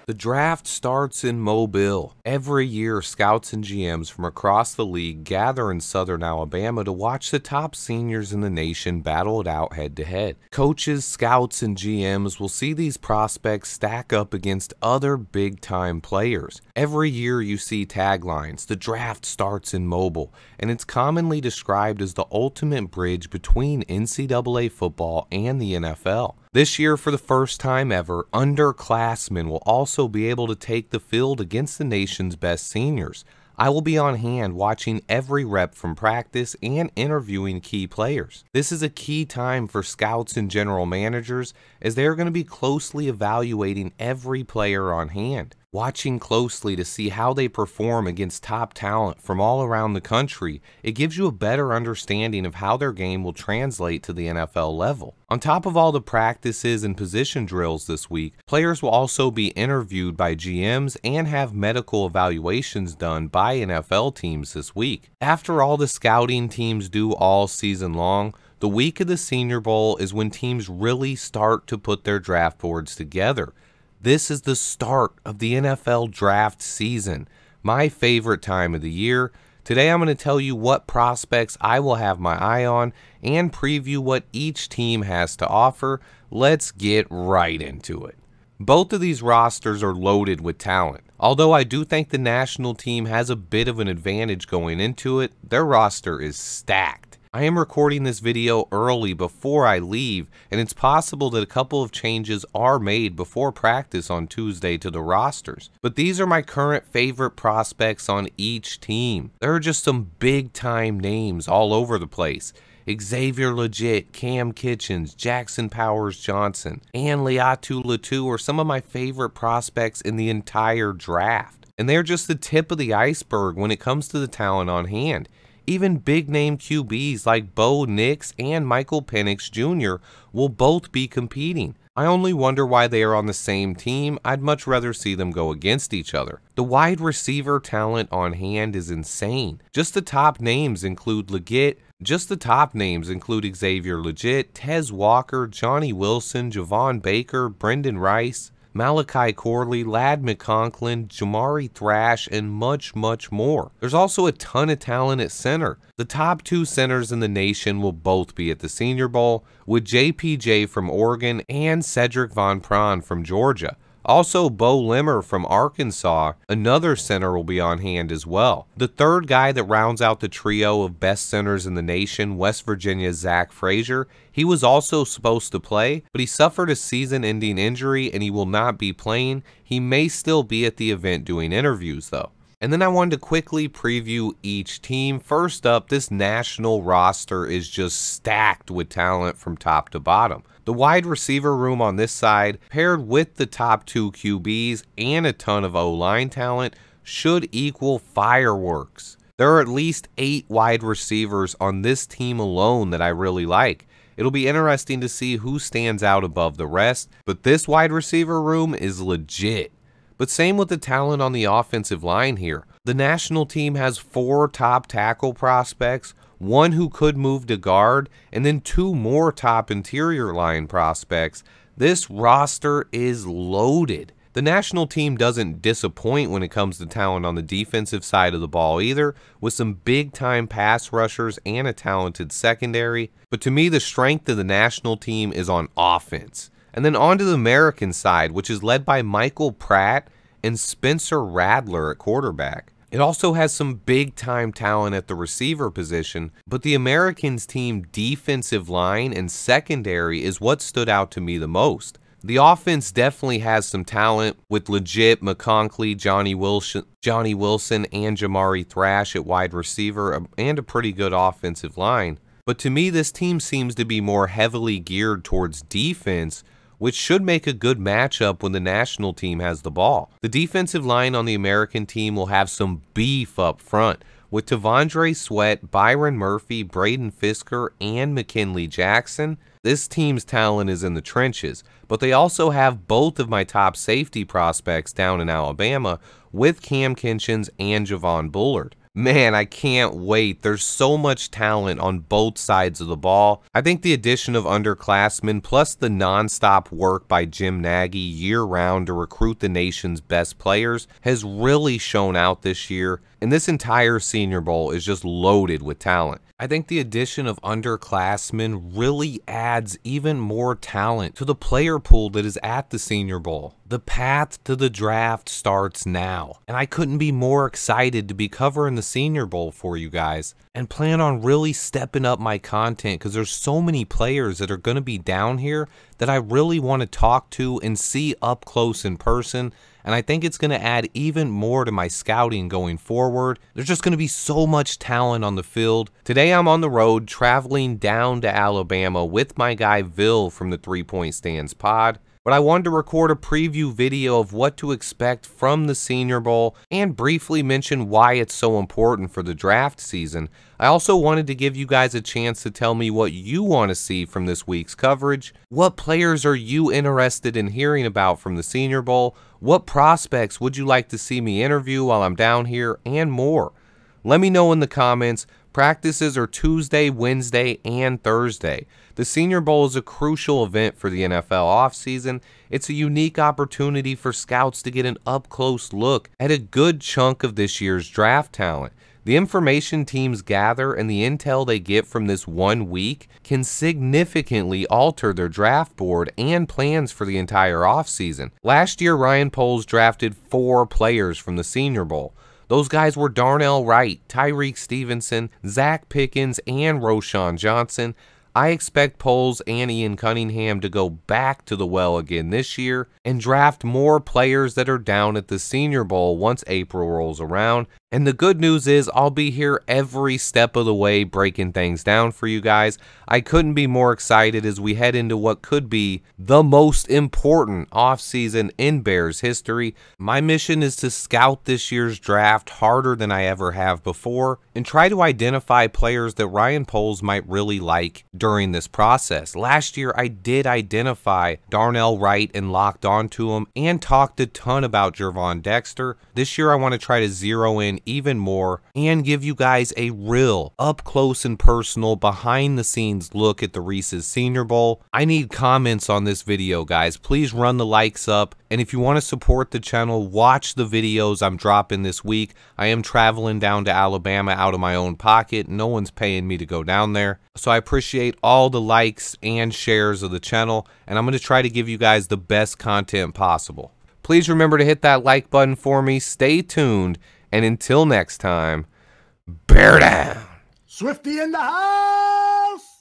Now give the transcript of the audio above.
The draft starts in Mobile. Every year, scouts and GMs from across the league gather in southern Alabama to watch the top seniors in the nation battle it out head to head. Coaches, scouts, and GMs will see these prospects stack up against other big-time players. Every year you see taglines, "The draft starts in Mobile," and it's commonly described as the ultimate bridge between NCAA football and the NFL. This year, for the first time ever, underclassmen will also be able to take the field against the nation's best seniors. I will be on hand watching every rep from practice and interviewing key players. This is a key time for scouts and general managers as they are going to be closely evaluating every player on hand, watching closely to see how they perform against top talent from all around the country. It gives you a better understanding of how their game will translate to the NFL level. On top of all the practices and position drills this week, players will also be interviewed by GMs and have medical evaluations done by NFL teams this week. After all the scouting teams do all season long, the week of the Senior Bowl is when teams really start to put their draft boards together. This is the start of the NFL draft season, my favorite time of the year. Today I'm going to tell you what prospects I will have my eye on and preview what each team has to offer. Let's get right into it. Both of these rosters are loaded with talent. Although I do think the national team has a bit of an advantage going into it, their roster is stacked. I am recording this video early before I leave, and it's possible that a couple of changes are made before practice on Tuesday to the rosters. But these are my current favorite prospects on each team. There are just some big-time names all over the place. Xavier Legit, Cam Kitchens, Jackson Powers Johnson, and Laiatu Latu are some of my favorite prospects in the entire draft. And they're just the tip of the iceberg when it comes to the talent on hand. Even big-name QBs like Bo Nix and Michael Penix Jr. will both be competing. I only wonder why they are on the same team. I'd much rather see them go against each other. The wide receiver talent on hand is insane. Just the top names include Xavier Legit, Tez Walker, Johnny Wilson, Javon Baker, Brendan Rice, Malachi Corley, Ladd McConklin, Jamari Thrash, and much, much more. There's also a ton of talent at center. The top two centers in the nation will both be at the Senior Bowl, with JPJ from Oregon and Cedric Von Pran from Georgia. Also, Bo Limmer from Arkansas, another center, will be on hand as well. The third guy that rounds out the trio of best centers in the nation, West Virginia's Zach Frazier, he was also supposed to play, but he suffered a season-ending injury and he will not be playing. He may still be at the event doing interviews though. And then I wanted to quickly preview each team. First up, this national roster is just stacked with talent from top to bottom. The wide receiver room on this side, paired with the top two QBs and a ton of O-line talent, should equal fireworks. There are at least 8 wide receivers on this team alone that I really like. It'll be interesting to see who stands out above the rest, but this wide receiver room is legit. But same with the talent on the offensive line here. The national team has 4 top tackle prospects, 1 who could move to guard, and then 2 more top interior line prospects. This roster is loaded. The national team doesn't disappoint when it comes to talent on the defensive side of the ball either, with some big-time pass rushers and a talented secondary. But to me, the strength of the national team is on offense. And then on to the American side, which is led by Michael Pratt and Spencer Radler at quarterback. It also has some big-time talent at the receiver position, but the Americans' team defensive line and secondary is what stood out to me the most. The offense definitely has some talent with Legit, McConkley, Johnny Wilson, and Jamari Thrash at wide receiver, and a pretty good offensive line. But to me, this team seems to be more heavily geared towards defense, which should make a good matchup when the national team has the ball. The defensive line on the American team will have some beef up front, with T'Vondre Sweat, Byron Murphy, Braden Fisker, and McKinley Jackson. This team's talent is in the trenches, but they also have both of my top safety prospects down in Alabama with Cam Kitchens and Javon Bullard. Man, I can't wait. There's so much talent on both sides of the ball. I think the addition of underclassmen plus the nonstop work by Jim Nagy year-round to recruit the nation's best players has really shown out this year, and this entire Senior Bowl is just loaded with talent. I think the addition of underclassmen really adds even more talent to the player pool that is at the Senior Bowl. The path to the draft starts now, and I couldn't be more excited to be covering the Senior Bowl for you guys, and plan on really stepping up my content because there's so many players that are going to be down here that I really want to talk to and see up close in person. And I think it's going to add even more to my scouting going forward. There's just going to be so much talent on the field. Today I'm on the road traveling down to Alabama with my guy Vil from the 3 Point Stands pod. But I wanted to record a preview video of what to expect from the Senior Bowl and briefly mention why it's so important for the draft season. I also wanted to give you guys a chance to tell me what you want to see from this week's coverage. What players are you interested in hearing about from the Senior Bowl? What prospects would you like to see me interview while I'm down here? And more. Let me know in the comments. Practices are Tuesday, Wednesday, and Thursday. The Senior Bowl is a crucial event for the NFL offseason. It's a unique opportunity for scouts to get an up-close look at a good chunk of this year's draft talent. The information teams gather and the intel they get from this 1 week can significantly alter their draft board and plans for the entire offseason. Last year, Ryan Poles drafted 4 players from the Senior Bowl. Those guys were Darnell Wright, Tyrique Stevenson, Zacch Pickens, and Roschon Johnson. I expect Poles and Ian Cunningham to go back to the well again this year and draft more players that are down at the Senior Bowl once April rolls around. And the good news is I'll be here every step of the way breaking things down for you guys. I couldn't be more excited as we head into what could be the most important offseason in Bears history. My mission is to scout this year's draft harder than I ever have before and try to identify players that Ryan Poles might really like during this process. Last year, I did identify Darnell Wright and locked onto him and talked a ton about Gervon Dexter. This year, I want to try to zero in even more and give you guys a real up close and personal behind the scenes look at the Reese's Senior Bowl. I need comments on this video, guys. Please run the likes up. And if you want to support the channel, watch the videos I'm dropping this week. I am traveling down to Alabama out of my own pocket. No one's paying me to go down there. So I appreciate all the likes and shares of the channel. And I'm going to try to give you guys the best content possible. Please remember to hit that like button for me. Stay tuned. And until next time, bear down. Swifty in the house!